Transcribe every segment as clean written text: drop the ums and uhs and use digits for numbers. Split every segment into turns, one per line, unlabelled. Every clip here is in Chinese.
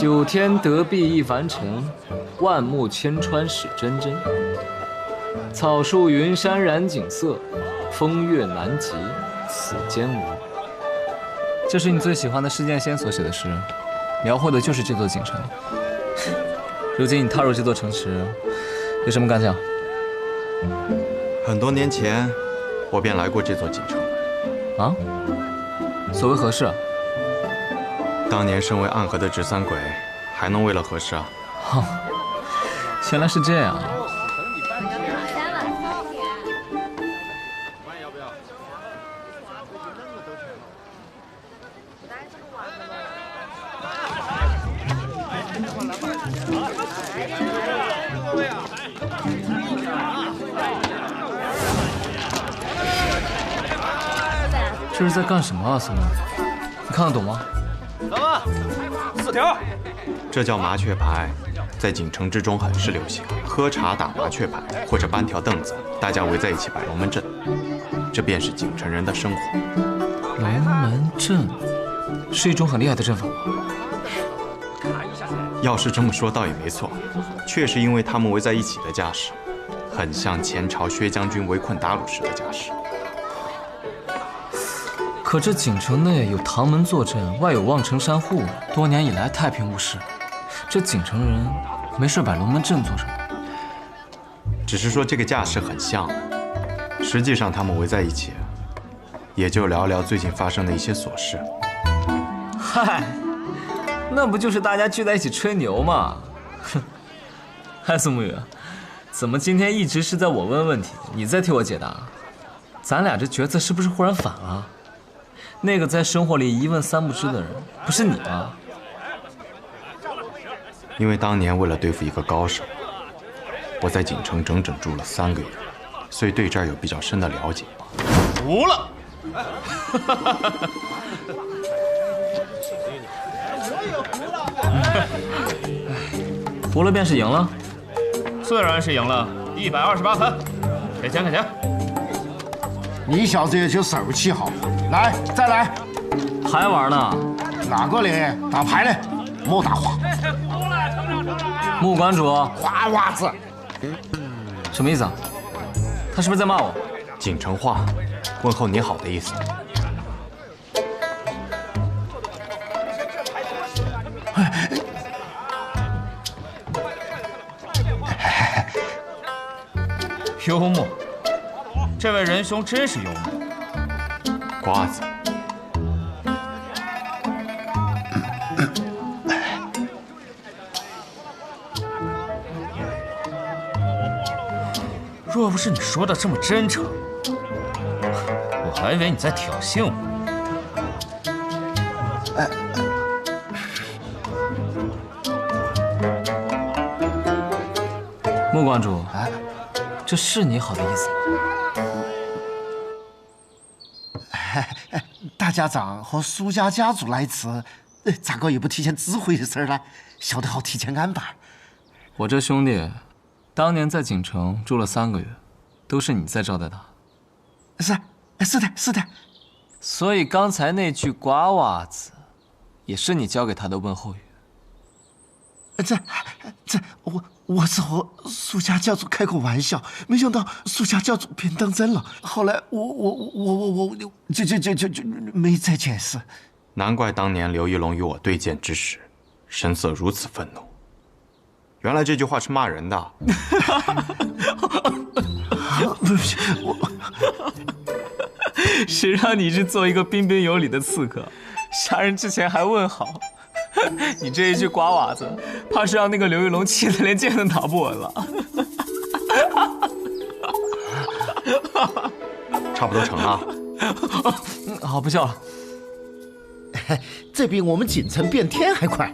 九天得必一凡尘，万木千川始真真。草树云山染景色，风月难及此间无。这是你最喜欢的施剑仙所写的诗，描绘的就是这座锦城。如今你踏入这座城池，有什么感想？
很多年前，我便来过这座锦城。
啊？所谓何事啊？
当年身为暗河的直三鬼，还能为了何事啊？
哦，原来是这样。这是在干什么啊，孙木？你看得懂吗？
怎么？4条。
这叫麻雀牌，在锦城之中很是流行。喝茶打麻雀牌，或者搬条凳子，大家围在一起摆龙门阵，这便是锦城人的生活。
龙门阵是一种很厉害的阵法吗？
要是这么说，倒也没错，确实因为他们围在一起的架势，很像前朝薛将军围困达鲁时的架势。
可这锦城内有唐门坐镇，外有望城山护，多年以来太平无事。这锦城人没事摆龙门阵做什么？
只是说这个架势很像，实际上他们围在一起，也就聊聊最近发生的一些琐事。
嗨，那不就是大家聚在一起吹牛吗？哼！嗨，宋沐雨，怎么今天一直是在我问问题，你在替我解答？咱俩这角色是不是忽然反了？那个在生活里一问三不知的人，不是你吗？
因为当年为了对付一个高手，我在锦城整整住了3个月，所以对这儿有比较深的了解。
服了！
服了便是赢了。
自然是赢了，128分，给钱给钱。
你小子也就手气好，来再来，
还玩呢？
哪个嘞？打牌嘞，莫打话。
穆馆主，
花娃子，
什么意思啊？他是不是在骂我？
锦城话，问候你好的意思。
幽默，这位仁兄真是幽默。
瓜子，
若不是你说的这么真诚，我还以为你在挑衅我。
穆馆主，这是你好的意思吗？
大家长和苏家家族来此，咋个也不提前知会一声呢？晓得好提前安排。
我这兄弟，当年在锦城住了3个月，都是你在招待他。
是的。
所以刚才那句瓜娃子，也是你教给他的问候语。
我是和苏家教主开个玩笑，没想到苏家教主便当真了。后来我就没再解释。
难怪当年刘一龙与我对剑之时，神色如此愤怒。原来这句话是骂人的。
不是我，
谁让你是做一个彬彬有礼的刺客，杀人之前还问好。你这一句瓜娃子，怕是让那个刘玉龙气得连剑都打不稳了。
差不多成了。
好，不笑了。
这比我们锦城变天还快。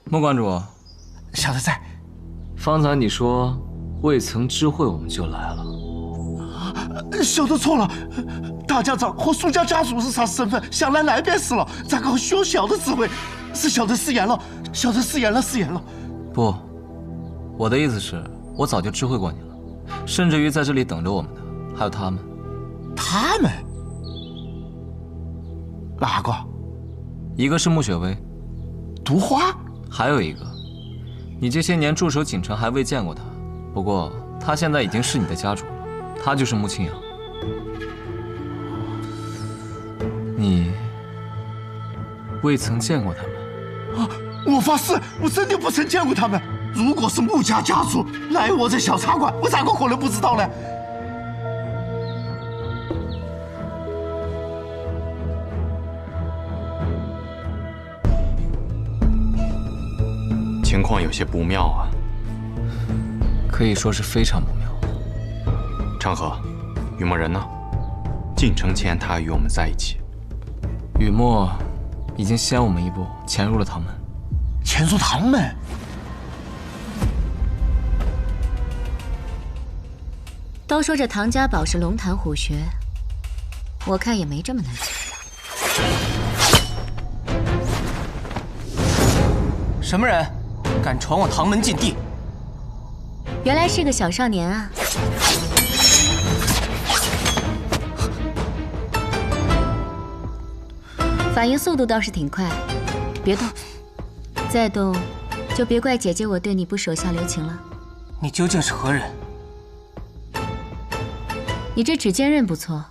穆馆主，
小的在。
方才你说未曾知会我们就来了。
小的错了，大家长和苏家家属是啥身份？想来便是了，咋个需要小的指挥？是小的失言了，小的失言了。
不，我的意思是，我早就知会过你了，甚至于在这里等着我们的还有他们。
他们？哪个？
一个是穆雪薇，
毒花，
还有一个，你这些年驻守锦城还未见过他，不过他现在已经是你的家主了，他就是穆清扬。你未曾见过他们？
啊！我发誓，我真的不曾见过他们。如果是穆家家主来我这小茶馆，我咋个可能不知道呢？
情况有些不妙啊。
可以说是非常不妙。
长河，雨墨人呢？进城前他还与我们在一起。
雨墨已经先我们一步潜入了唐门。
潜入唐门？
都说这唐家堡是龙潭虎穴，我看也没这么难进。
什么人敢闯我唐门禁地？
原来是个小少年啊！反应速度倒是挺快，别动，再动就别怪姐姐我对你不手下留情了。
你究竟是何人？
你这指尖刃不错，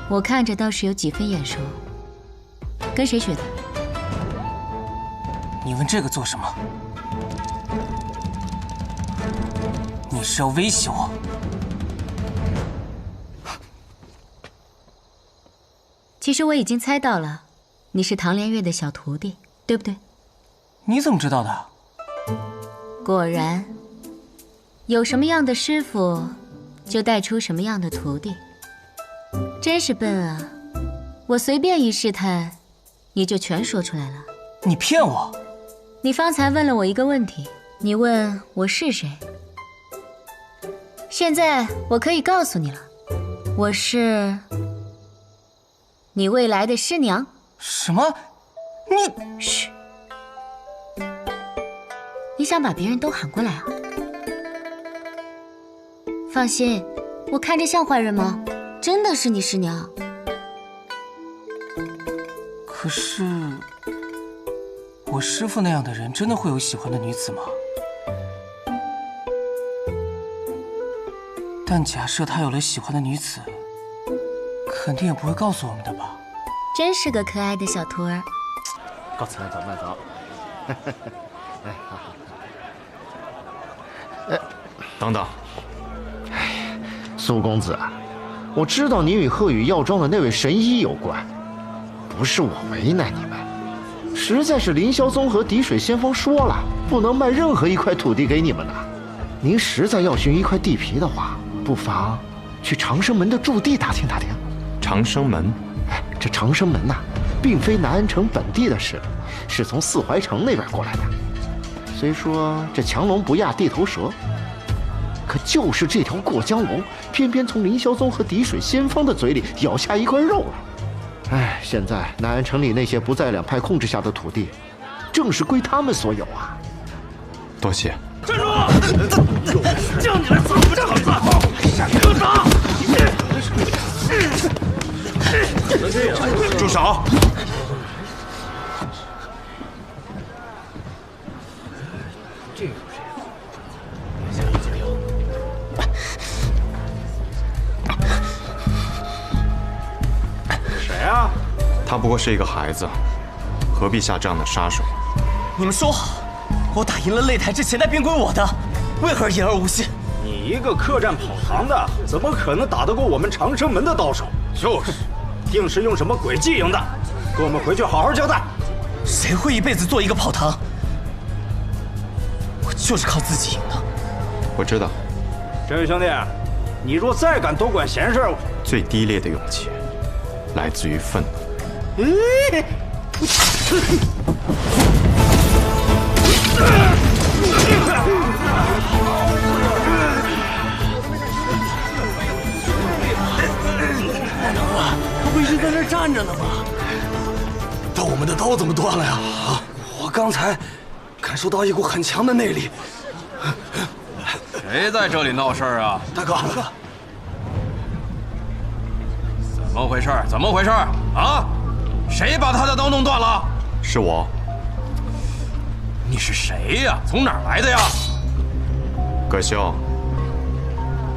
我看着倒是有几分眼熟。跟谁学的？
你问这个做什么？你是要威胁我？
其实我已经猜到了，你是唐连月的小徒弟，对不对？
你怎么知道的？
果然，有什么样的师傅，就带出什么样的徒弟。真是笨啊！我随便一试探，你就全说出来了。
你骗我！
你方才问了我一个问题，你问我是谁。现在我可以告诉你了，我是你未来的师娘。
什么？你……
嘘！你想把别人都喊过来啊？放心，我看着像坏人吗？真的是你师娘。
可是，我师父那样的人真的会有喜欢的女子吗？但假设他有了喜欢的女子，肯定也不会告诉我们的吧？
真是个可爱的小徒儿。
告辞，慢走，慢走。
等等，
苏公子，我知道你与鹤羽药庄的那位神医有关，不是我为难你们，实在是凌霄宗和滴水仙锋说了，不能卖任何一块土地给你们的。您实在要寻一块地皮的话，不妨去长生门的驻地打听打听。
长生门，
这长生门呐，并非南安城本地的势力，是从四怀城那边过来的。虽说这强龙不亚地头蛇，可就是这条过江龙，偏偏从凌霄宗和滴水仙锋的嘴里咬下一块肉了。哎，现在南安城里那些不在两派控制下的土地，正是归他们所有啊。
多谢。
站住！叫你来死不场子！给我打！
住手！
谁啊？
他不过是一个孩子，何必下这样的杀手？
你们说好，我打赢了擂台之前，那便归我的，为何言而无信？
你一个客栈跑堂的，怎么可能打得过我们长生门的刀手？就是，定是用什么诡计赢的。跟我们回去好好交代。
谁会一辈子做一个跑堂？我就是靠自己赢的。
我知道，
这位兄弟，你若再敢多管闲事，
最低劣的勇气，来自于愤怒。
他不是在那站着呢吗？
但我们的刀怎么断了呀？啊！
我刚才感受到一股很强的内力。
谁在这里闹事儿啊？
大哥，
怎么回事？怎么回事啊？谁把他的刀弄断了？
是我。
你是谁呀？从哪儿来的呀？
葛兄。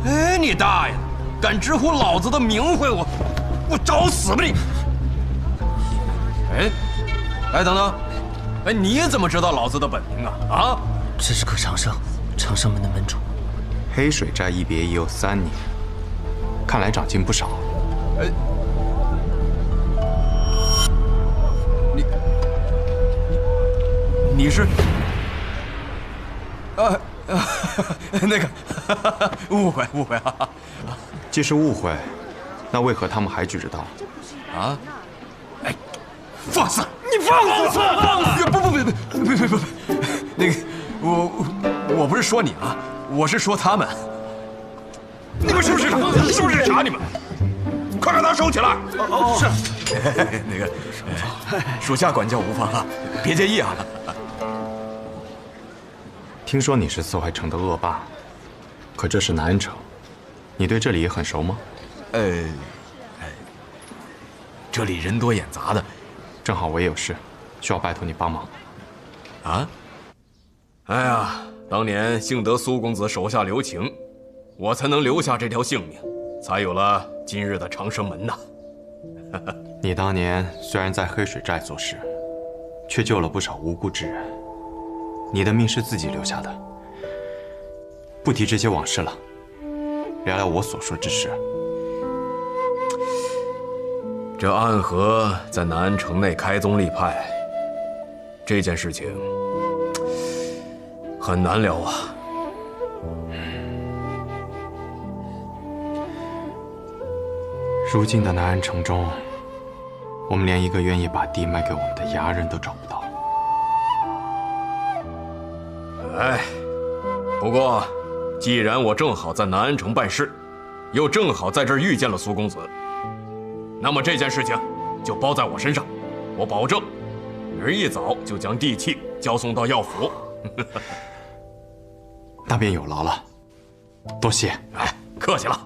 哎，你大爷的！敢直呼老子的名讳，我找死吧你！哎，等等，哎，你怎么知道老子的本名啊？啊？
这是葛长生，长生门的门主。
黑水寨一别已有3年，看来长进不少。
哎，你是？那个，误会啊！
既是误会，那为何他们还举着刀？
啊？哎，放肆！你放肆！不！那个，我不是说你啊，我是说他们。你们是不是傻？是不是傻？你们，快把他收起来！是。那个，属下管教无方啊，别介意啊。
听说你是四怀城的恶霸，可这是南安城，你对这里也很熟吗？
这里人多眼杂的，
正好我也有事，需要拜托你帮忙。
啊？哎呀，当年幸得苏公子手下留情，我才能留下这条性命，才有了今日的长生门呐。
你当年虽然在黑水寨做事，却救了不少无辜之人。你的命是自己留下的。不提这些往事了，聊聊我所说之事。
这暗河在南安城内开宗立派，这件事情很难聊啊。
如今的南安城中，我们连一个愿意把地卖给我们的牙人都找不到。
哎，不过，既然我正好在南安城办事，又正好在这儿遇见了苏公子，那么这件事情就包在我身上，我保证，明儿一早就将地契交送到药府。
那便有劳了，多谢。
哎，客气了。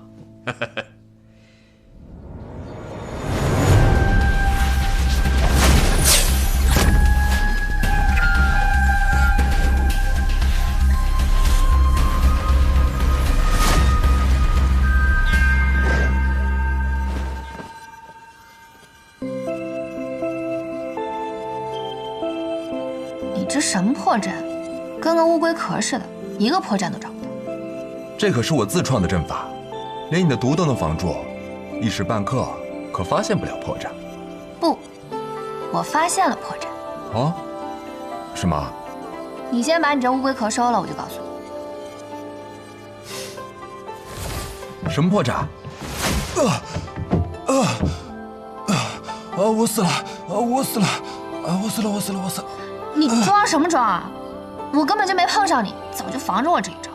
这什么破阵，跟个乌龟壳似的，一个破绽都找不到。
这可是我自创的阵法，连你的毒都能防住，一时半刻可发现不了破绽。
不，我发现了破绽。
哦，是吗？
你先把你这乌龟壳收了，我就告诉
你。什么破绽？我死了！我死了！我死了！我死了！我死了！
你装什么装啊？我根本就没碰上你，早就防着我这一招。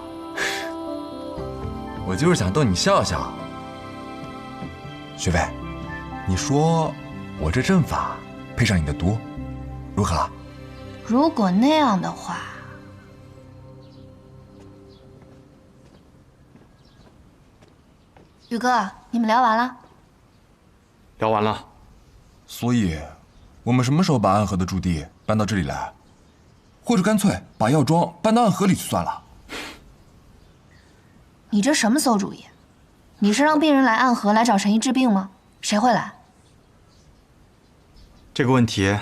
我就是想逗你笑笑。学妹，你说我这阵法配上你的毒，如何？
如果那样的话，宇哥，你们聊完了？
聊完了。
所以，我们什么时候把暗河的驻地搬到这里来？或者干脆把药庄搬到暗河里去算了。
你这什么馊主意？你是让病人来暗河来找陈毅治病吗？谁会来？
这个问题，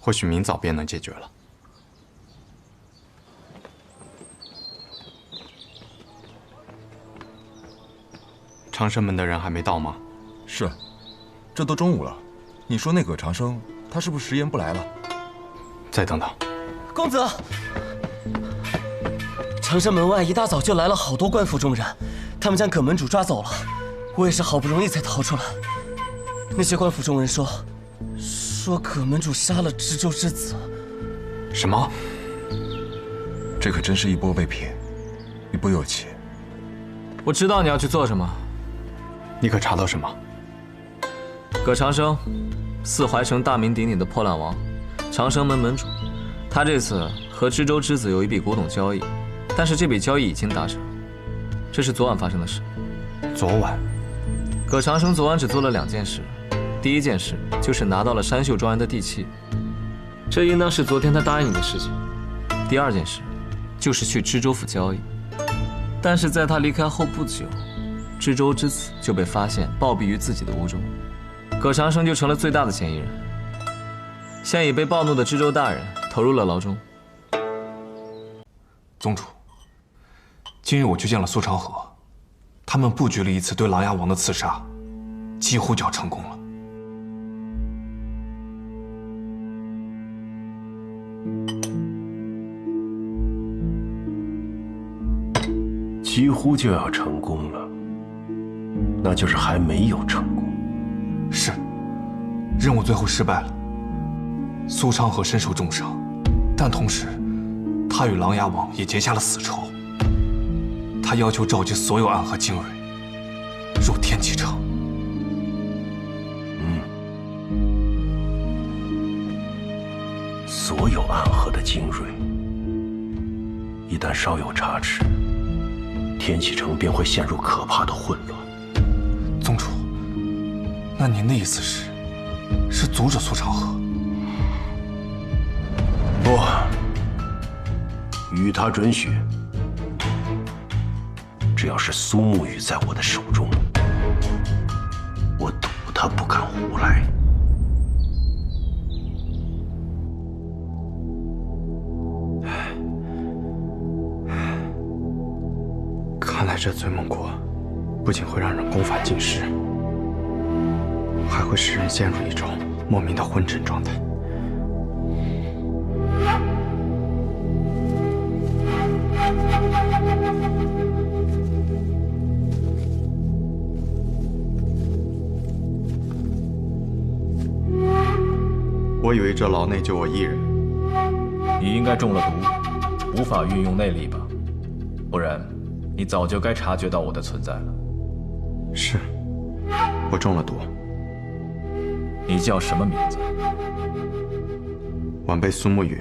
或许明早便能解决了。长生门的人还没到吗？
是，这都中午了。你说那葛长生，他是不是食言不来了？
再等等。
公子，长生门外一大早就来了好多官府中人，他们将葛门主抓走了。我也是好不容易才逃出来。那些官府中人说葛门主杀了知州之子。
什么？
这可真是一波未平，一波又起。
我知道你要去做什么。
你可查到什么？
葛长生，四怀城大名鼎鼎的破烂王，长生门门主。他这次和知州之子有一笔古董交易，但是这笔交易已经达成。这是昨晚发生的事。
昨晚？
葛长生昨晚只做了2件事。第一件事就是拿到了山秀庄园的地契，这应当是昨天他答应你的事情。第二件事，就是去知州府交易。但是在他离开后不久，知州之子就被发现暴毙于自己的屋中，葛长生就成了最大的嫌疑人。现已被暴怒的知州大人投入了牢中。
宗主，今日我去见了苏长河，他们布局了一次对琅琊王的刺杀，几乎就要成功了。
几乎就要成功了，那就是还没有成功。
是，任务最后失败了。苏长河身受重伤，但同时，他与琅琊王也结下了死仇。他要求召集所有暗河精锐，入天启城。
所有暗河的精锐，一旦稍有差池，天启城便会陷入可怕的混乱。
宗主，那您的意思是阻止苏长河？
不，与他准许。只要是苏沐雨在我的手中，我赌他不敢胡来。
看来这醉梦国不仅会让人攻返京师，还会使人陷入一种莫名的昏沉状态。我以为这牢内就我一人。
你应该中了毒，无法运用内力吧？不然，你早就该察觉到我的存在了。
是，我中了毒。
你叫什么名字？
晚辈苏沐雨。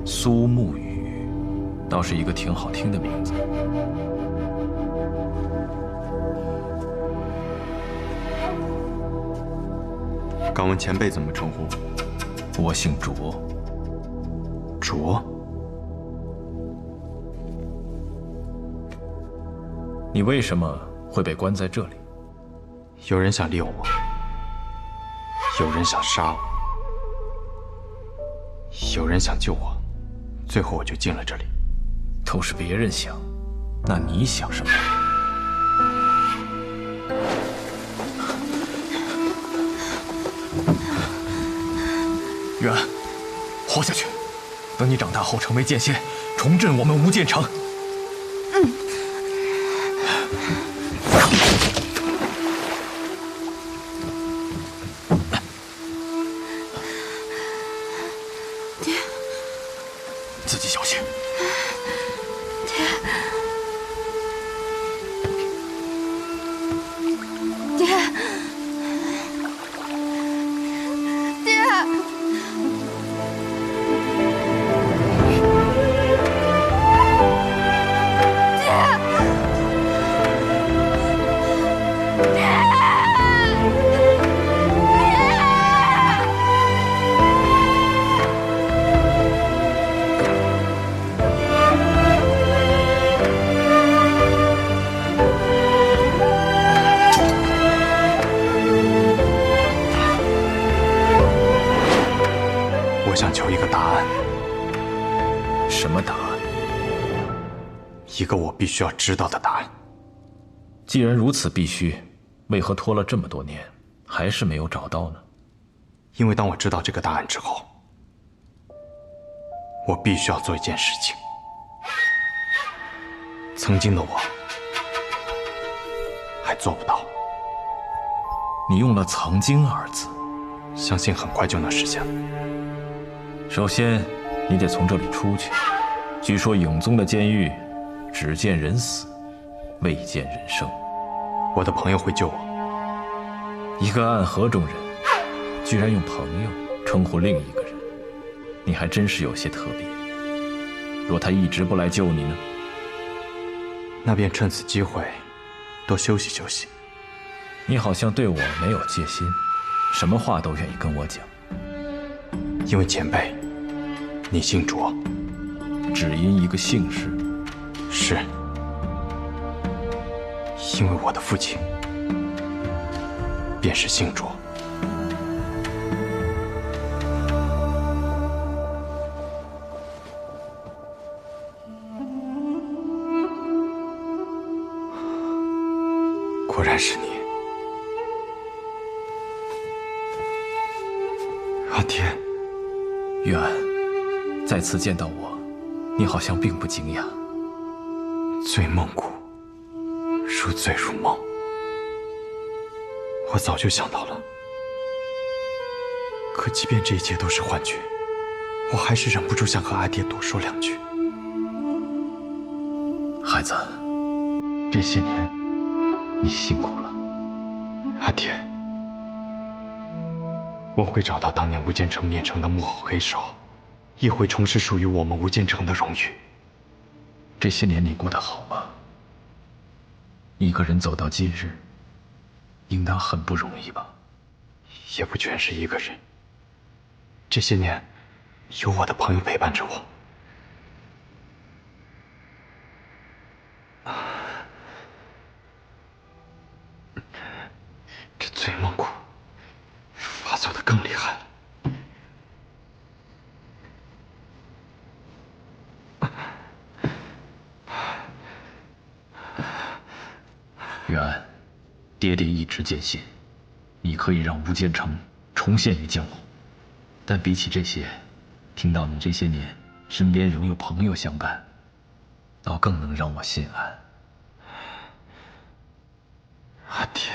苏沐雨，倒是一个挺好听的名字。
敢问前辈怎么称呼？
我姓卓。
卓？
你为什么会被关在这里？
有人想利用我，有人想杀我，有人想救我，最后我就进了这里。
都是别人想，那你想什么？
远，活下去，等你长大后成为剑仙，重振我们无剑城。
爹，
自己小心。
爹，爹。
我想求一个答案。
什么答案？
一个我必须要知道的答案。
既然如此必须，为何拖了这么多年，还是没有找到呢？
因为当我知道这个答案之后，我必须要做一件事情。曾经的我还做不到。
你用了“曾经”二字，
相信很快就能实现了。
首先，你得从这里出去。据说影宗的监狱只见人死，未见人生。
我的朋友会救我。
一个暗河中人，居然用朋友称呼另一个人，你还真是有些特别。若他一直不来救你呢？
那便趁此机会多休息休息。
你好像对我没有戒心，什么话都愿意跟我讲。
因为前辈你姓卓，
只因一个姓氏？
是，因为我的父亲便是姓卓。果然是你，阿爹。
玉安，再次见到我，你好像并不惊讶。
醉梦谷，如醉如梦。我早就想到了，可即便这一切都是幻觉，我还是忍不住想和阿爹多说两句。
孩子，这些年你辛苦了。
阿爹，我会找到当年无间城灭城的幕后黑手，也会重拾属于我们无间城的荣誉。
这些年你过得好吗？一个人走到今日，应当很不容易吧？
也不全是一个人。这些年，有我的朋友陪伴着我。这醉梦谷发作的更厉害了。
玉安，爹爹一直坚信，你可以让无间城重现于江湖。但比起这些，听到你这些年身边仍有朋友相伴，倒更能让我心安。
阿爹，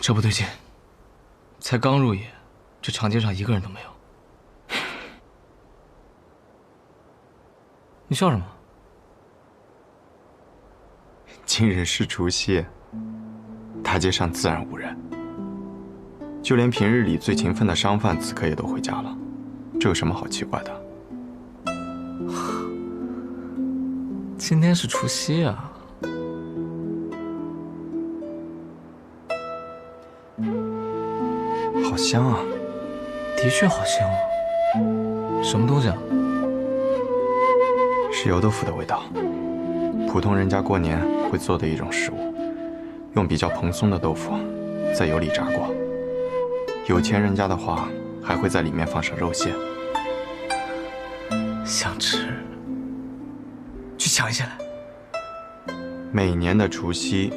这不对劲，才刚入夜，这长街上一个人都没有。你笑什么？
今日是除夕，大街上自然无人，就连平日里最勤奋的商贩，此刻也都回家了。这有什么好奇怪的？
今天是除夕啊！
好香啊！
的确好香啊！什么东西啊？
是油豆腐的味道。普通人家过年会做的一种食物，用比较蓬松的豆腐，在油里炸过。有钱人家的话，还会在里面放上肉馅。
想吃，去抢一些来。
每年的除夕，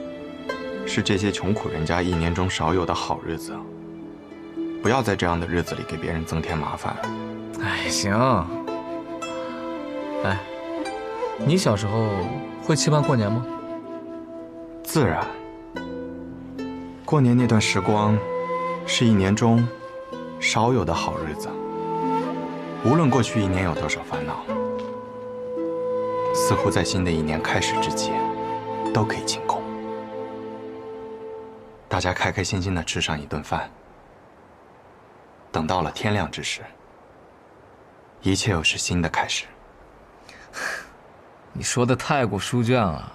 是这些穷苦人家一年中少有的好日子。不要在这样的日子里给别人增添麻烦。
哎，行。哎，你小时候会期盼过年吗？
自然。过年那段时光，是一年中少有的好日子。无论过去一年有多少烦恼，似乎在新的一年开始之际，都可以清空。大家开开心心的吃上一顿饭。等到了天亮之时，一切又是新的开始。
你说的太过书卷了。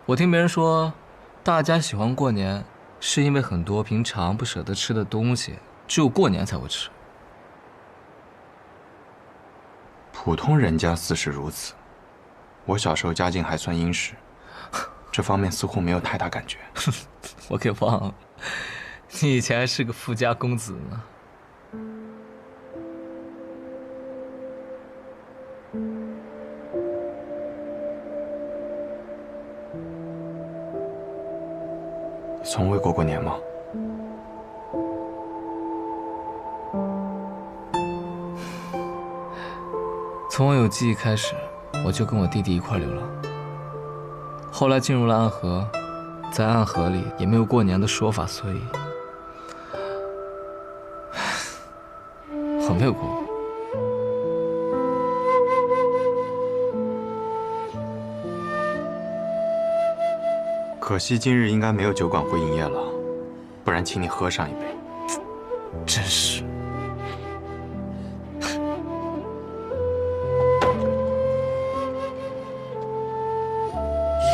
我听别人说，大家喜欢过年，是因为很多平常不舍得吃的东西，只有过年才会吃。
普通人家似是如此。我小时候家境还算殷实，这方面似乎没有太大感觉。
我给忘了，你以前还是个富家公子呢。
你从未过过年吗？
从我有记忆开始，我就跟我弟弟一块流浪。后来进入了暗河，在暗河里也没有过年的说法，所以我没有过。
可惜今日应该没有酒馆会营业了，不然请你喝上一杯。
真是。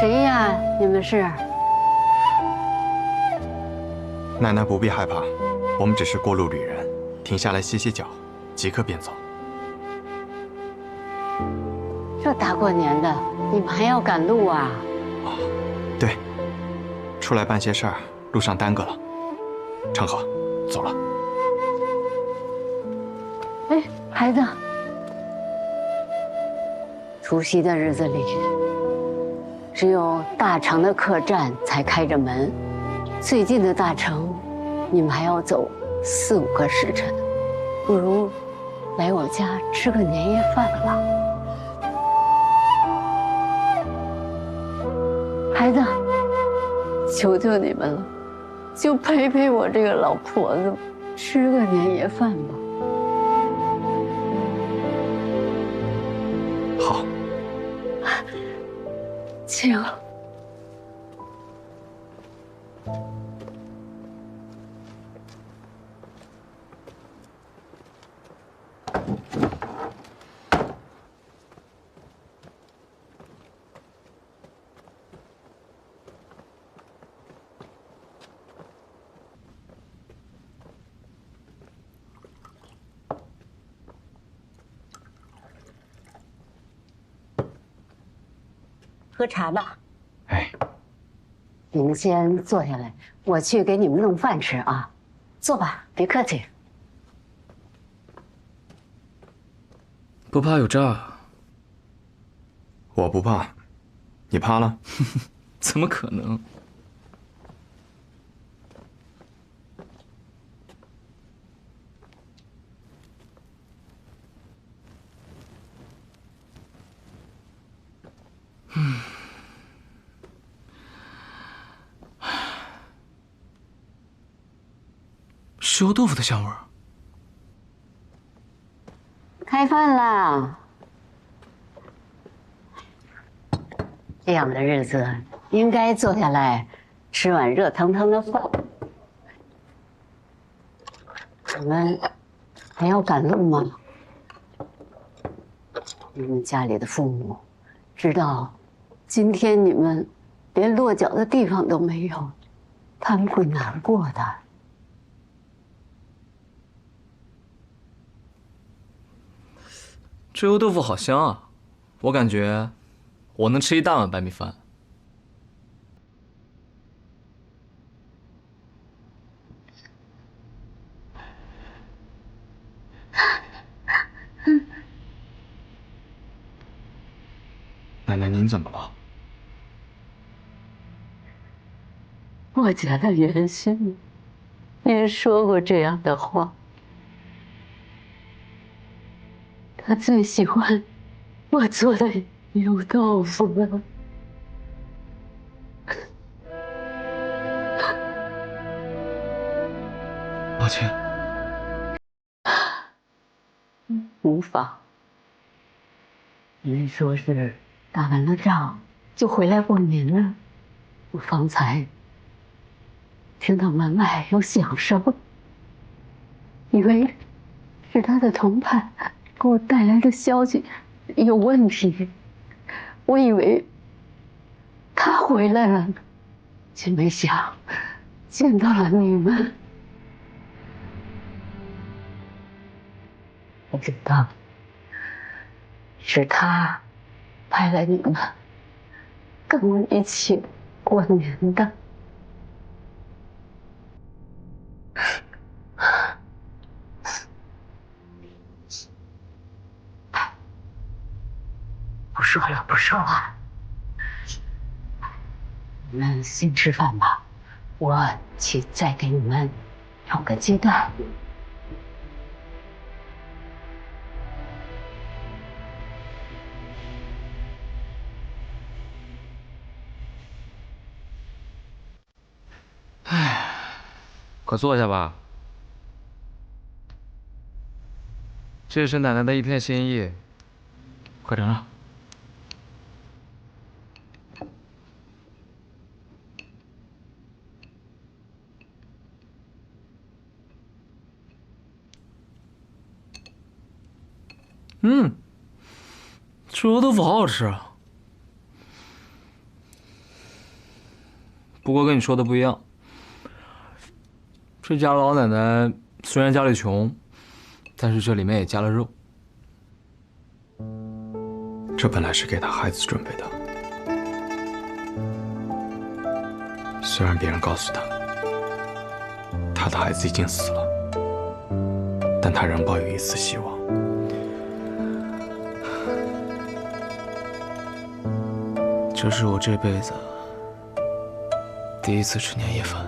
谁呀？你们是？
奶奶不必害怕，我们只是过路旅人，停下来歇歇脚，即刻便走。
这大过年的，你们还要赶路啊？
对，出来办些事儿，路上耽搁了。成河，走了。
哎，孩子，除夕的日子里，只有大城的客栈才开着门，最近的大城，你们还要走4、5个时辰，不如来我家吃个年夜饭吧。孩子，求求你们了，就陪陪我这个老婆子，吃个年夜饭吧。
好，
请。喝茶吧。
哎，
你们先坐下来，我去给你们弄饭吃啊。坐吧，别客气。
不怕有诈？
我不怕，你怕了？
怎么可能？
石油豆腐的香味儿。
开饭啦！这样的日子应该坐下来吃碗热腾腾的饭。你们还要赶路吗？你们家里的父母知道今天你们连落脚的地方都没有，他们会难过的。
这油豆腐好香啊，我感觉我能吃一大碗白米饭。
奶奶，您怎么了？
我家的元勋，您说过这样的话。他最喜欢我做的油豆腐了。
抱歉。
无妨。您说是打完了仗就回来过年了，我方才听到门外有响声，以为是他的同伴给我带来的消息有问题，我以为他回来了，却没想见到了你们。我知道是他派来你们跟我一起过年的。不说了，不说了，你们先吃饭吧，我去再给你们找个接待。
唉，快坐下吧。这是奶奶的一片心意，快尝尝。猪肉豆腐好好吃啊。不过跟你说的不一样，这家老奶奶虽然家里穷，但是这里面也加了肉。
这本来是给他孩子准备的，虽然别人告诉他，他的孩子已经死了，但他仍抱有一丝希望。
这是我这辈子第一次吃年夜饭。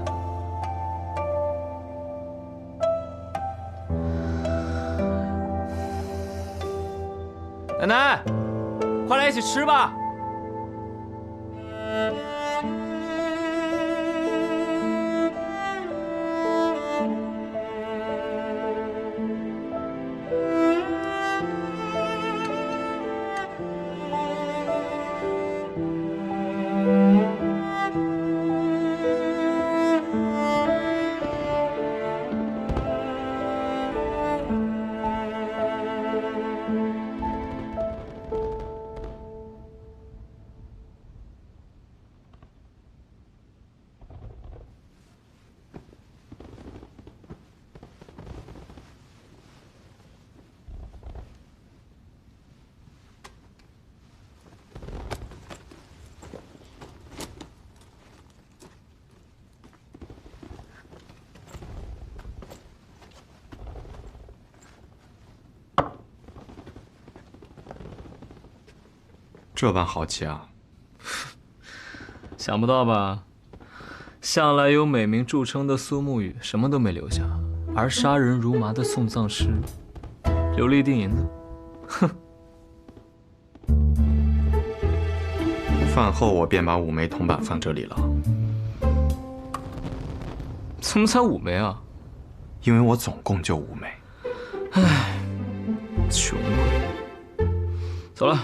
奶奶，快来一起吃吧。
这般豪气啊！
想不到吧？向来有美名著称的苏沐雨什么都没留下，而杀人如麻的送葬师留了一锭银子。哼！
饭后我便把5枚铜板放这里了。
怎么才5枚啊？
因为我总共就5枚。
唉，穷鬼。走了。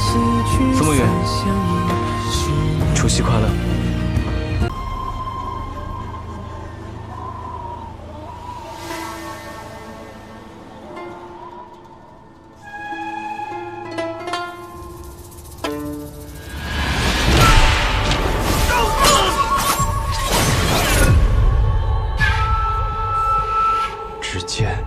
苏沐雨，除夕快乐！
只见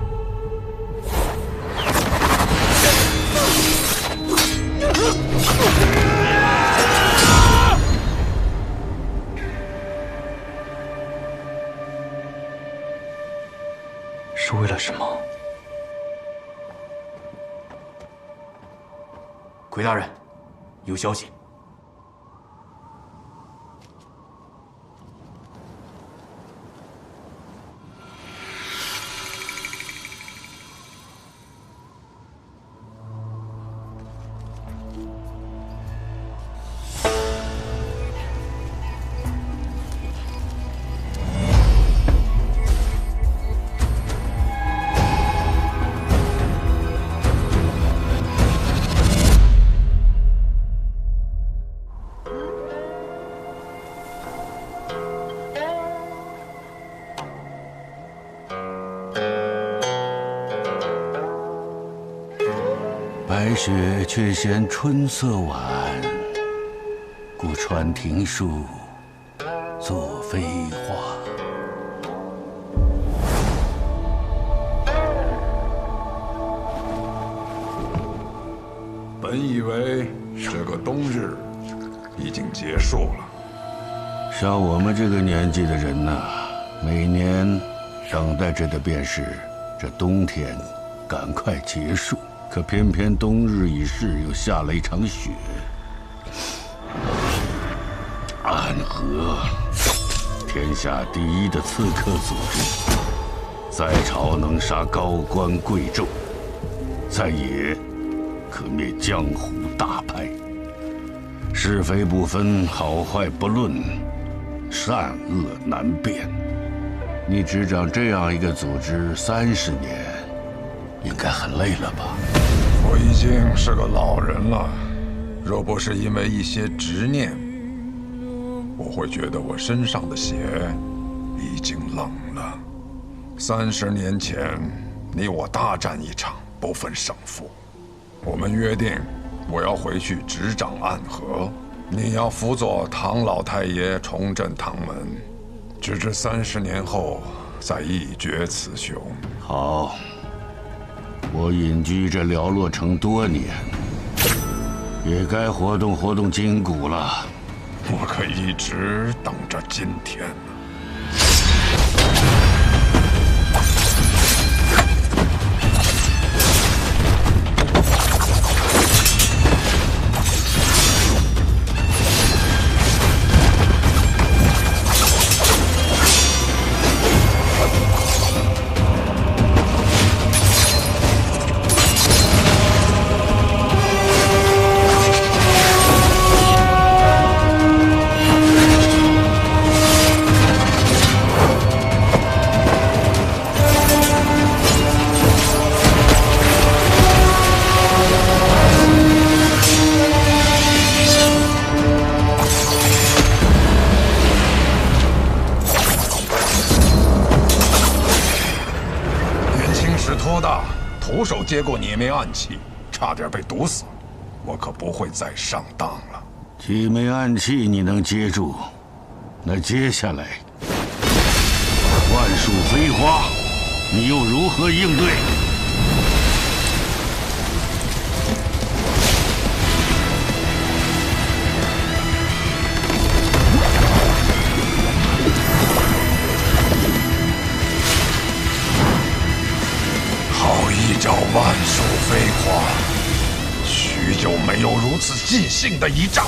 是为了什么？
奎大人，有消息。
白雪却嫌春色晚，故穿庭树作飞花。
本以为这个冬日已经结束了，
像我们这个年纪的人呐，每年等待着的便是这冬天赶快结束。可偏偏冬日已逝，又下了一场雪。暗河，天下第一的刺客组织，在朝能杀高官贵胄，在野可灭江湖大派。是非不分，好坏不论，善恶难辨。你执掌这样一个组织30年，应该很累了吧？
我已经是个老人了，若不是因为一些执念，我会觉得我身上的血已经冷了。30年前，你我大战一场，不分胜负。我们约定，我要回去执掌暗河，你要辅佐唐老太爷重振唐门，直至30年后再一决雌雄。
好，我隐居这寥落城多年，也该活动活动筋骨了。
我可一直等着今天。徒手接过铁眉暗器，差点被毒死，我可不会再上当了。
铁眉暗器你能接住，那接下来万树飞花，你又如何应对？
一招万树飞花，许久没有如此尽兴的一战。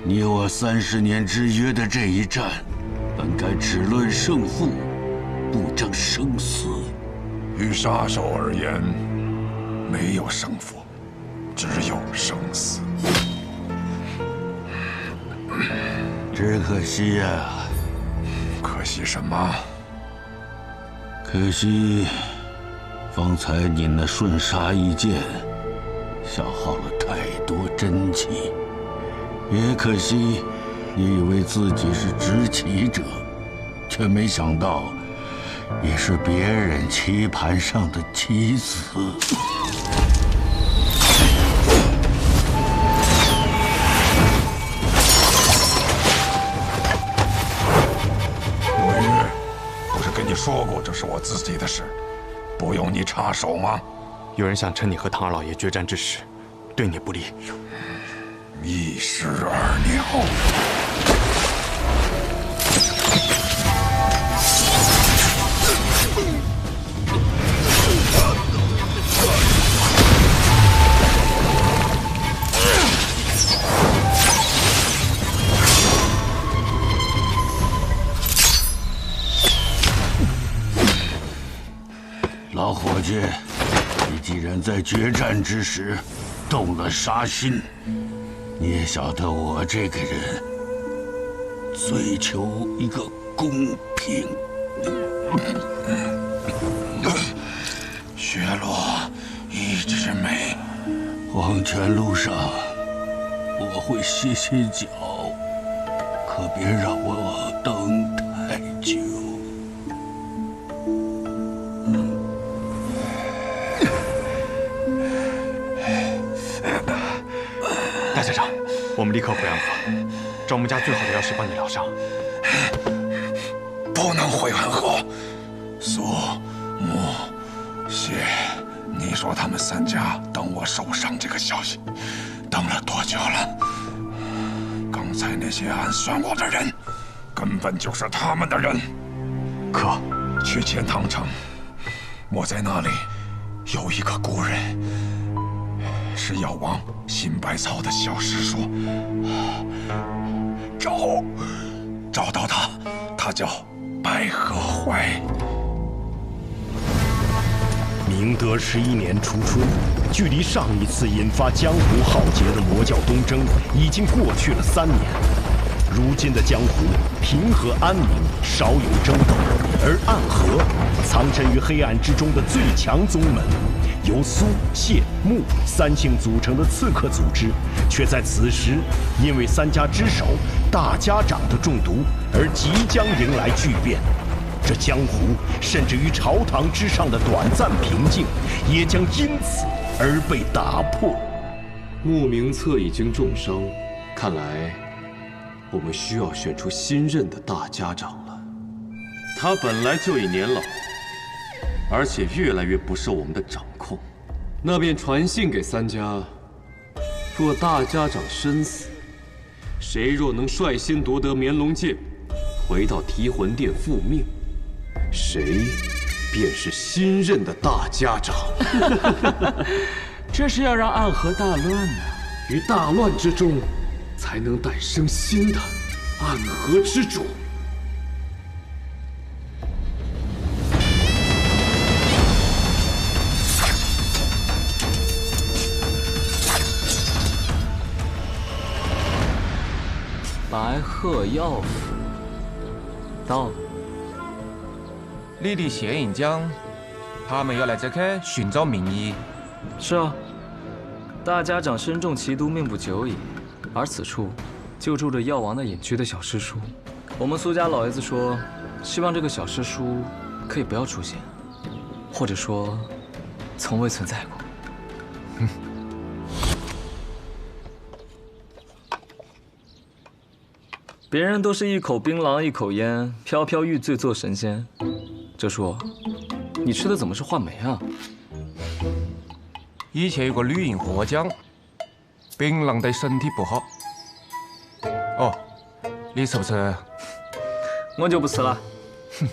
你我30年之约的这一战，本该只论胜负，不争生死。
于杀手而言，没有胜负，只有生死。
只可惜呀，
可惜什么？
可惜，方才你那瞬杀一剑，消耗了太多真气。也可惜，你以为自己是执棋者，却没想到，也是别人棋盘上的棋子。
罗玉，不是跟你说过这是我自己的事，不用你插手吗？
有人想趁你和唐二老爷决战之时，对你不利。
一石二鸟。
老伙计，你既然在决战之时动了杀心，你也晓得我这个人追求一个公平。
雪落一枝梅，
黄泉路上我会歇歇脚，可别让我等太久。
们立刻回安河，找我们家最好的药师帮你疗伤。
不能回安河。苏、穆、谢，你说他们3家等我受伤这个消息，等了多久了？刚才那些暗算我的人，根本就是他们的人。
可
去钱塘城，我在那里有一个故人，是药王辛百草的小师叔。找到他，他叫白鹤怀。
明德11年初春，距离上一次引发江湖浩劫的魔教东征已经过去了3年。如今的江湖平和安宁，少有争斗，而暗河藏身于黑暗之中的最强宗门，由苏、谢、穆3姓组成的刺客组织，却在此时因为3家之首大家长的中毒而即将迎来巨变。这江湖甚至于朝堂之上的短暂平静，也将因此而被打破。
穆明策已经重伤，看来我们需要选出新任的大家长了。他本来就已年老，而且越来越不受我们的掌控。那便传信给3家，若大家长身死，谁若能率先夺得绵龙剑，回到提魂殿复命，谁便是新任的大家长。
这是要让暗河大乱呢，
于大乱之中，才能诞生新的暗河之主。
白鹤药府到了。
你的谢银江，他们要来这里寻找名医。
是啊，大家长身中奇毒，命不久矣。而此处就住着药王的隐居的小师叔。我们苏家老爷子说，希望这个小师叔可以不要出现，或者说从未存在过。别人都是一口槟榔一口烟，飘飘欲醉做神仙。哲叔，你吃的怎么是话梅啊？
以前有个女人和我讲，槟榔对身体不好。哦，你吃不吃？
我就不吃了。哼。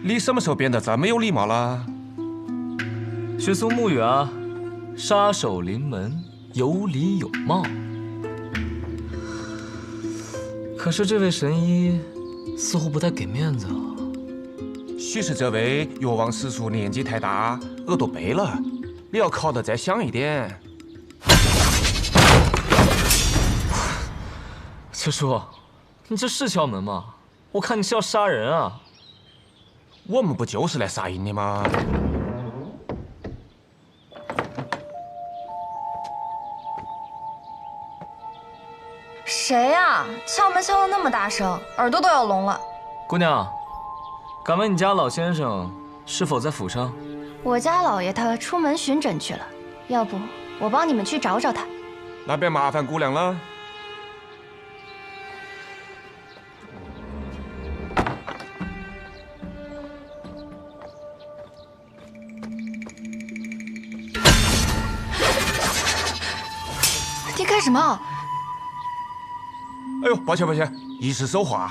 你什么时候变得这么有礼貌了？
学苏沐雨啊，杀手临门，有礼有貌。可是这位神医似乎不太给面子啊。
许是这位药王师叔年纪太大，耳朵背了，你要考得再响一点。
哲叔，你这是敲门吗？我看你是要杀人啊！
我们不就是来杀人的吗？
谁呀？敲门敲得那么大声，耳朵都要聋了。
姑娘，敢问你家老先生是否在府上？
我家老爷他出门巡诊去了，要不我帮你们去找找他。
那便麻烦姑娘了。
你干什么？
哎呦，抱歉抱歉，一时手滑。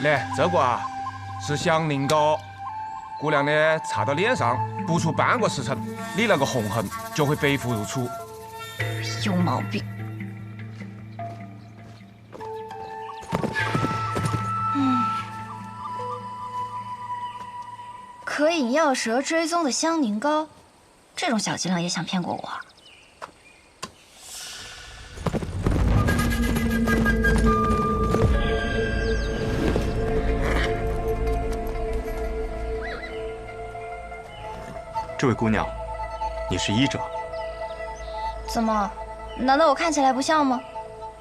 来，这个啊是祥宁膏，姑娘呢擦到脸上，不出半个时辰，你那个红痕就会白复如初。
有毛病。可以药蛇追踪的香宁膏，这种小伎俩也想骗过我？
这位姑娘，你是医者？
怎么？难道我看起来不像吗？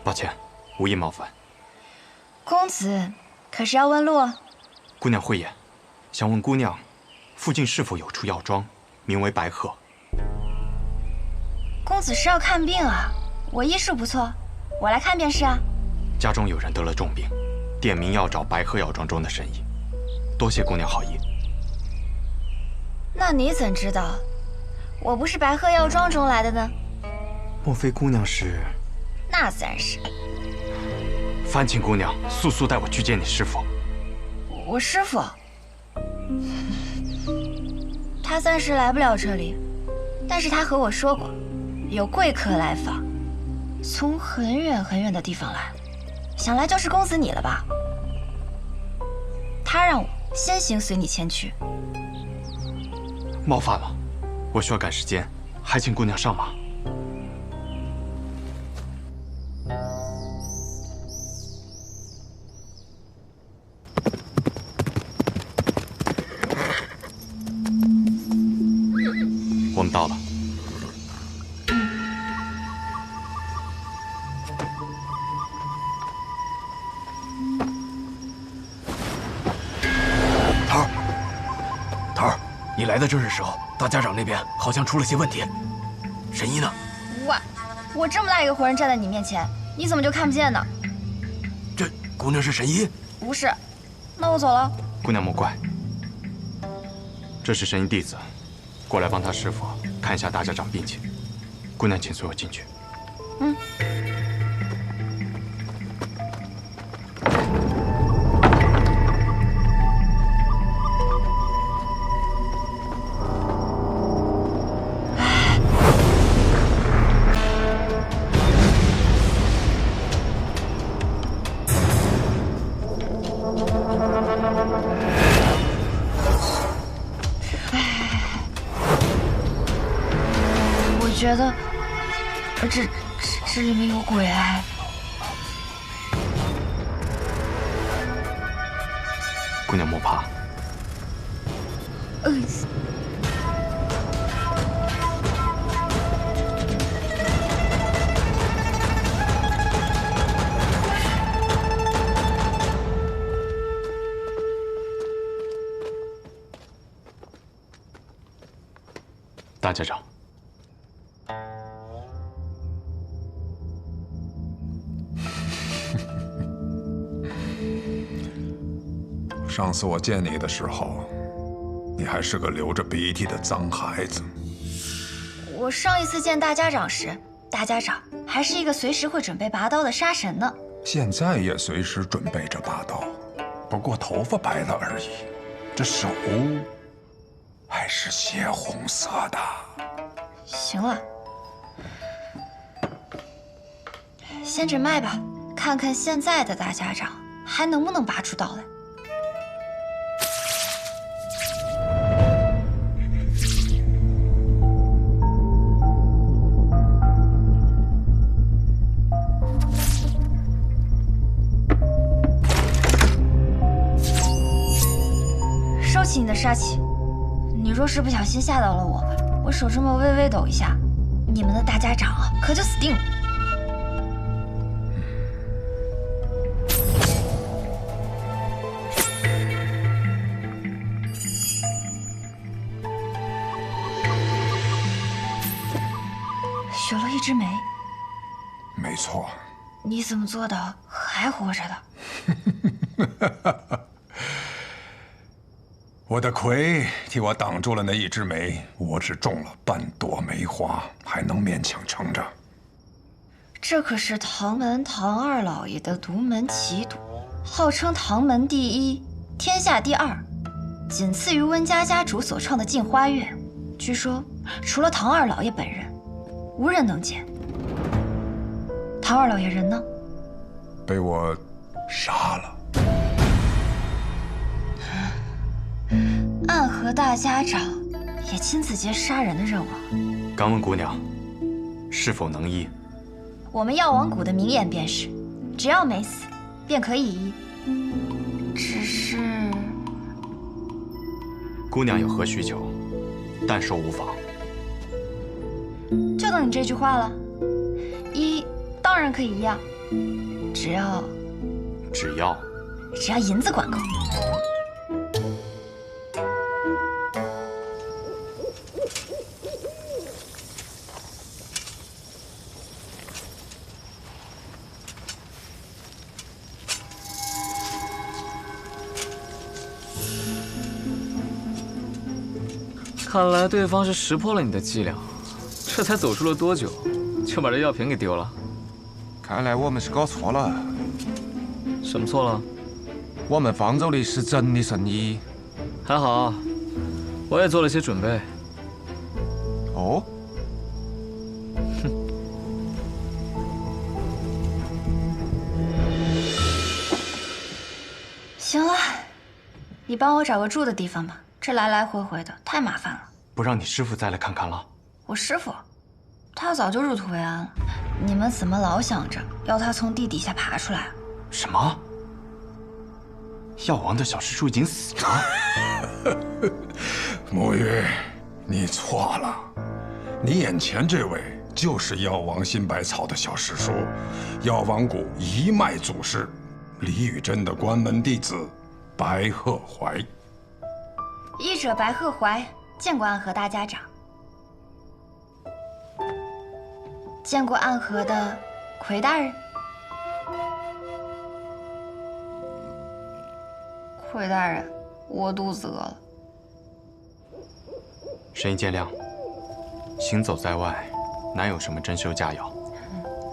抱歉，无意冒犯。
公子，可是要问路？
姑娘慧眼，想问姑娘，附近是否有处药庄，名为白鹤？
公子是要看病啊？我医术不错，我来看便是啊。
家中有人得了重病，点名要找白鹤药庄中的神医，多谢姑娘好意。
那你怎知道我不是白鹤药庄中来的呢？
莫非姑娘是？
那自然是。
烦请姑娘速速带我去见你师父。
我师父，他暂时来不了这里，但是他和我说过，有贵客来访，从很远很远的地方来，想来就是公子你了吧？他让我先行随你前去。
冒犯了，我需要赶时间，还请姑娘上马。我们到了。
桃儿，你来的正是时候，大家长那边好像出了些问题。神医呢？
我这么大一个活人站在你面前，你怎么就看不见呢？
这姑娘是神医？
不是，那我走了。
姑娘莫怪，这是神医弟子，过来帮他师父看一下大家长病情。姑娘，请随我进去。
嗯。我觉得这里面有鬼哎！
姑娘莫怕。大家长。
上次我见你的时候，你还是个流着鼻涕的脏孩子。
我上一次见大家长时，大家长还是一个随时会准备拔刀的杀神呢。
现在也随时准备着拔刀，不过头发白了而已。这手还是血红色的。
行了，先诊脉吧，看看现在的大家长还能不能拔出刀来。收起你的杀气，你若是不小心吓到了我手这么微微抖一下，你们的大家长啊可就死定了。朽了一枝眉。
没错。
你怎么做到还活着的？
我的魁替我挡住了那一枝梅，我只种了半朵梅花，还能勉强撑着。
这可是唐门唐二老爷的独门奇毒，号称唐门第一，天下第二，仅次于温家家主所创的镜花月。据说除了唐二老爷本人，无人能见。唐二老爷人呢？
被我杀了。
暗河大家长也亲自接杀人的任务。
敢问姑娘，是否能医？
我们药王谷的名言便是，只要没死，便可以医。只是，
姑娘有何需求，但说无妨。
就等你这句话了。医当然可以医啊，只要只要银子管够。
看来对方是识破了你的伎俩，这才走出了多久，就把这药瓶给丢了。
看来我们是搞错了。
什么错了？
我们放走的是真的生意。
还好，我也做了些准备。
哦。
行了，你帮我找个住的地方吧。 这来来回回的太麻烦了，
不让你师傅再来看看了？
我师傅，他早就入土为安了。你们怎么老想着要他从地底下爬出来啊？
什么？药王的小师叔已经死了？
沐玉，你错了，你眼前这位就是药王新百草的小师叔，药王谷一脉祖师，李宇珍的关门弟子白鹤怀。
医者白鹤怀，见过暗河大家长。见过暗河的魁大人。魁大人，我肚子饿了。
神医见谅，行走在外，哪有什么珍馐佳肴，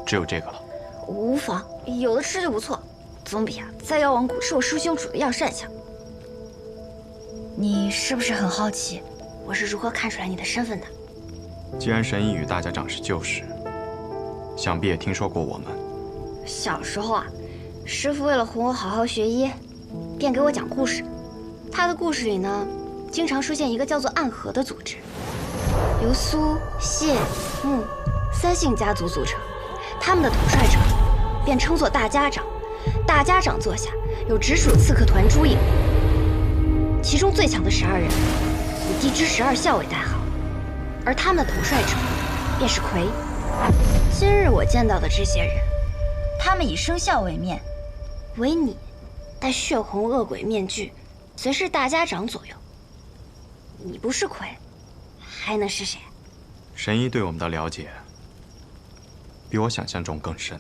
只有这个了。
无妨，有的吃就不错，总比在药王谷受师兄煮的药膳香。 你是不是很好奇，我是如何看出来你的身份的？
既然神医与大家长是旧识，想必也听说过我们。
小时候啊，师傅为了哄我好好学医，便给我讲故事。他的故事里呢，经常出现一个叫做暗河的组织，由苏、谢、穆三姓家族组成。他们的统帅者便称作大家长，大家长座下有直属刺客团诸营。 其中最强的12人，以地支12校为代号，而他们的统帅者便是魁。今日我见到的这些人，他们以生肖为面，唯你戴血红恶鬼面具，随侍大家长左右。你不是魁，还能是谁？
神医对我们的了解，比我想象中更深。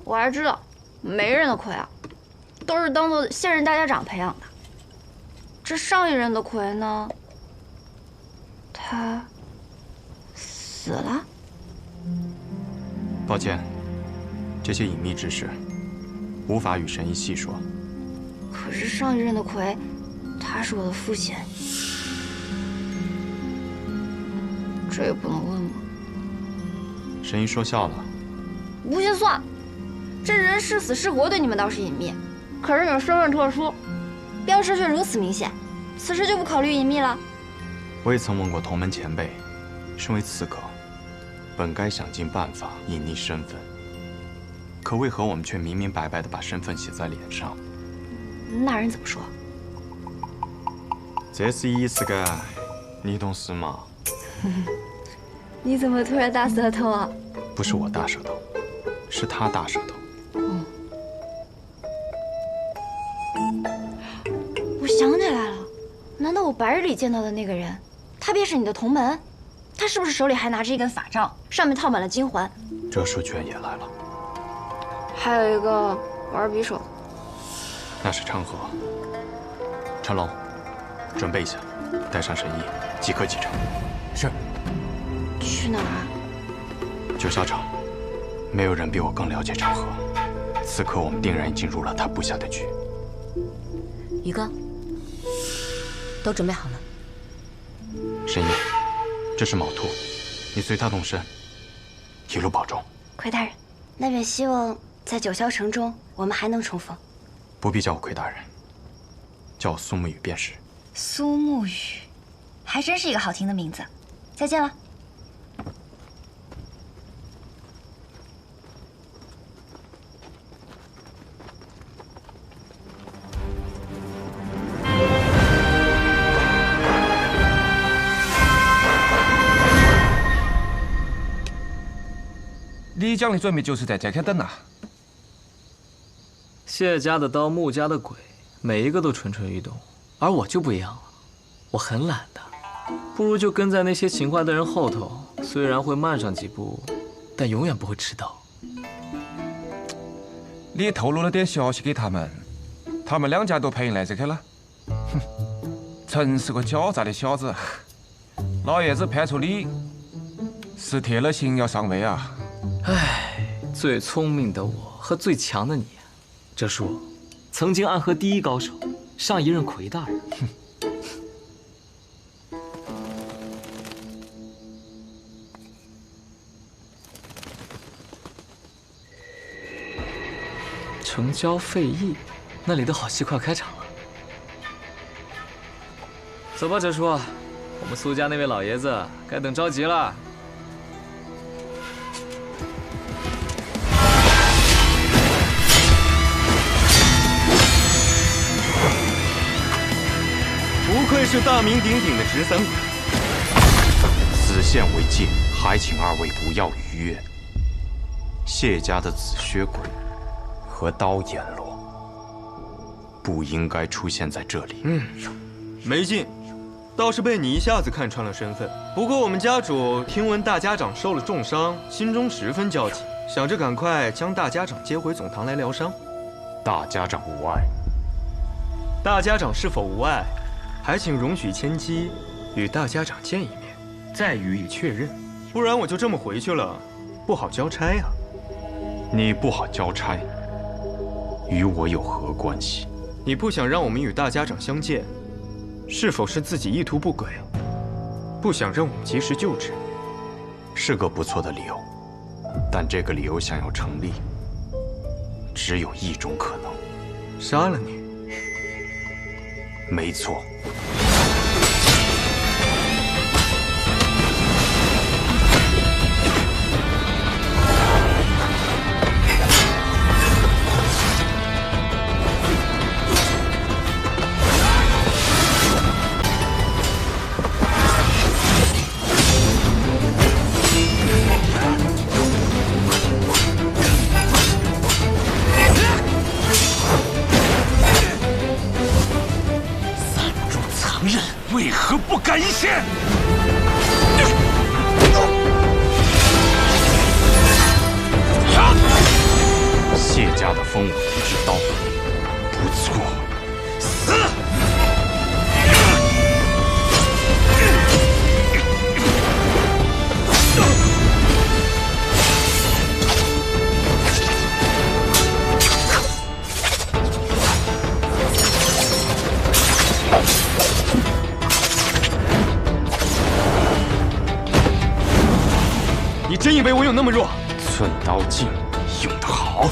我还知道，每个人的魁啊，都是当做现任大家长培养的。这上一任的魁呢，他死了。
抱歉，这些隐秘之事无法与神医细说。
可是上一任的魁，他是我的父亲，这也不能问吗？
神医说笑了。
不信算了。 这人是死是活对你们倒是隐秘，可是你们身份特殊，标识却如此明显，此时就不考虑隐秘了。
我也曾问过同门前辈，身为刺客，本该想尽办法隐匿身份，可为何我们却明明白白地把身份写在脸上？
那人怎么说？
这是意思个，你懂事吗？
你怎么突然大舌头啊？
不是我大舌头，是他大舌头。
我想起来了，难道我白日里见到的那个人，他便是你的同门？他是不是手里还拿着一根法杖，上面套满了金环？
这书居然也来了。
还有一个玩匕首，
那是昌河。陈龙，准备一下，带上神医，即刻启程。
是。
去哪儿啊？
九霄城，没有人比我更了解昌河。此刻我们定然已经入了他布下的局。
宇哥，都准备好了。
神医，这是卯兔，你随他动身，一路保重。
魁大人，那便希望在九霄城中，我们还能重逢。
不必叫我魁大人，叫我苏沐雨便是。
苏沐雨，还真是一个好听的名字。再见了。
你讲的准备就是在这开等啊？
谢家的刀，穆家的鬼，每一个都蠢蠢欲动，而我就不一样了，我很懒的，不如就跟在那些勤快的人后头，虽然会慢上几步，但永远不会迟到。
你透露了点消息给他们，他们两家都陪你来这去了。哼，真是个狡诈的小子。老爷子派出你，是铁了心要上位啊。
唉，最聪明的我和最强的你，这是我曾经暗河第一高手，上一任魁大人。城郊废邑，那里的好戏快开场了。走吧，哲叔，我们苏家那位老爷子该等着急了。
不愧是大名鼎鼎的十三鬼，此线为界，还请二位不要逾越。谢家的紫靴鬼和刀阎罗不应该出现在这里。
没劲，倒是被你一下子看穿了身份。不过我们家主听闻大家长受了重伤，心中十分焦急，想着赶快将大家长接回总堂来疗伤。
大家长无碍。
大家长是否无碍，还请容许千机与大家长见一面，再予以确认。不然我就这么回去了，不好交差啊。
你不好交差，与我有何关系？
你不想让我们与大家长相见，是否是自己意图不轨，不想让我们及时救治？
是个不错的理由，但这个理由想要成立，只有一种可能：
杀了你。
没错。
为何不敢一献？
谢家的风武一之刀，不错。
死！
你真以为我有那么弱？
寸刀劲，用得好。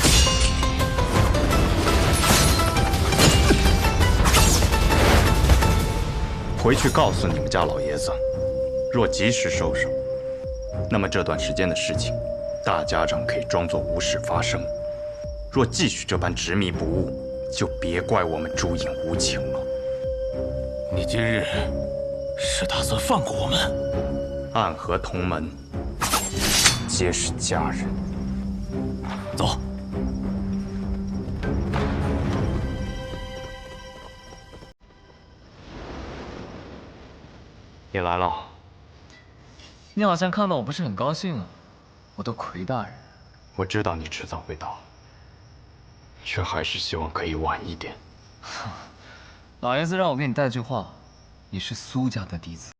回去告诉你们家老爷子，若及时收手，那么这段时间的事情，大家长可以装作无事发生；若继续这般执迷不悟，就别怪我们朱隐无情了。
你今日是打算放过我们？
暗河同门，皆是家人。
走。
你来了。
你好像看到我不是很高兴啊，我的魁大人。
我知道你迟早会到，却还是希望可以晚一点。
老爷子让我给你带句话，你是苏家的嫡子。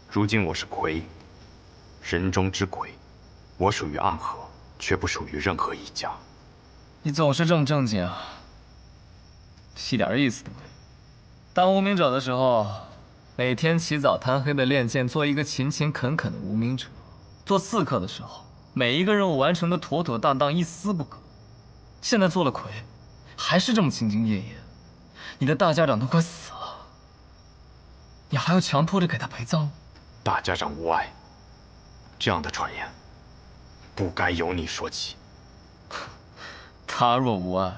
如今我是魁，人中之魁，我属于暗河，却不属于任何一家。
你总是这么正经啊，一点意思都没有。当无名者的时候，每天起早贪黑的练剑，做一个勤勤恳恳的无名者；做刺客的时候，每一个任务完成的妥妥当当，一丝不苟。现在做了魁，还是这么兢兢业业。你的大家长都快死了，你还要强迫着给他陪葬？
大家长无碍，这样的传言不该由你说起。
他若无碍，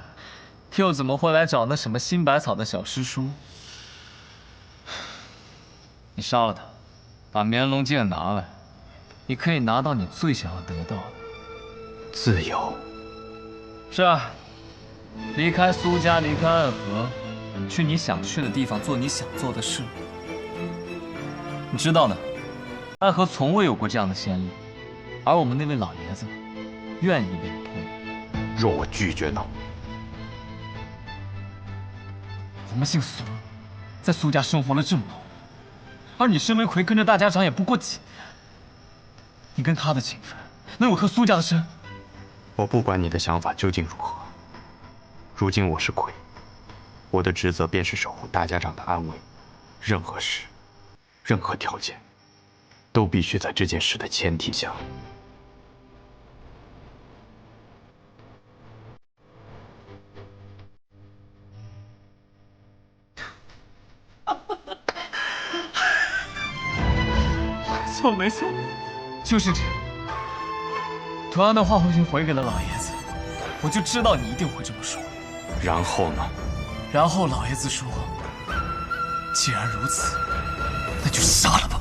又怎么会来找那什么新百草的小师叔？你杀了他，把绵龙剑拿来，你可以拿到你最想要得到的
自由。
是啊，离开苏家，离开爱河，去你想去的地方，做你想做的事。你知道的，爱河从未有过这样的先例，而我们那位老爷子愿意为你铺路。
若我拒绝呢？
我们姓苏，在苏家生活了这么久，而你申为魁跟着大家长也不过几年，你跟他的情分能有和苏家的深？
我不管你的想法究竟如何，如今我是魁，我的职责便是守护大家长的安危。任何事，任何条件，都必须在这件事的前提下。
没错，就是这样。图安的话我已经回给了老爷子，我就知道你一定会这么说。
然后呢？
然后老爷子说，既然如此，那就杀了吧。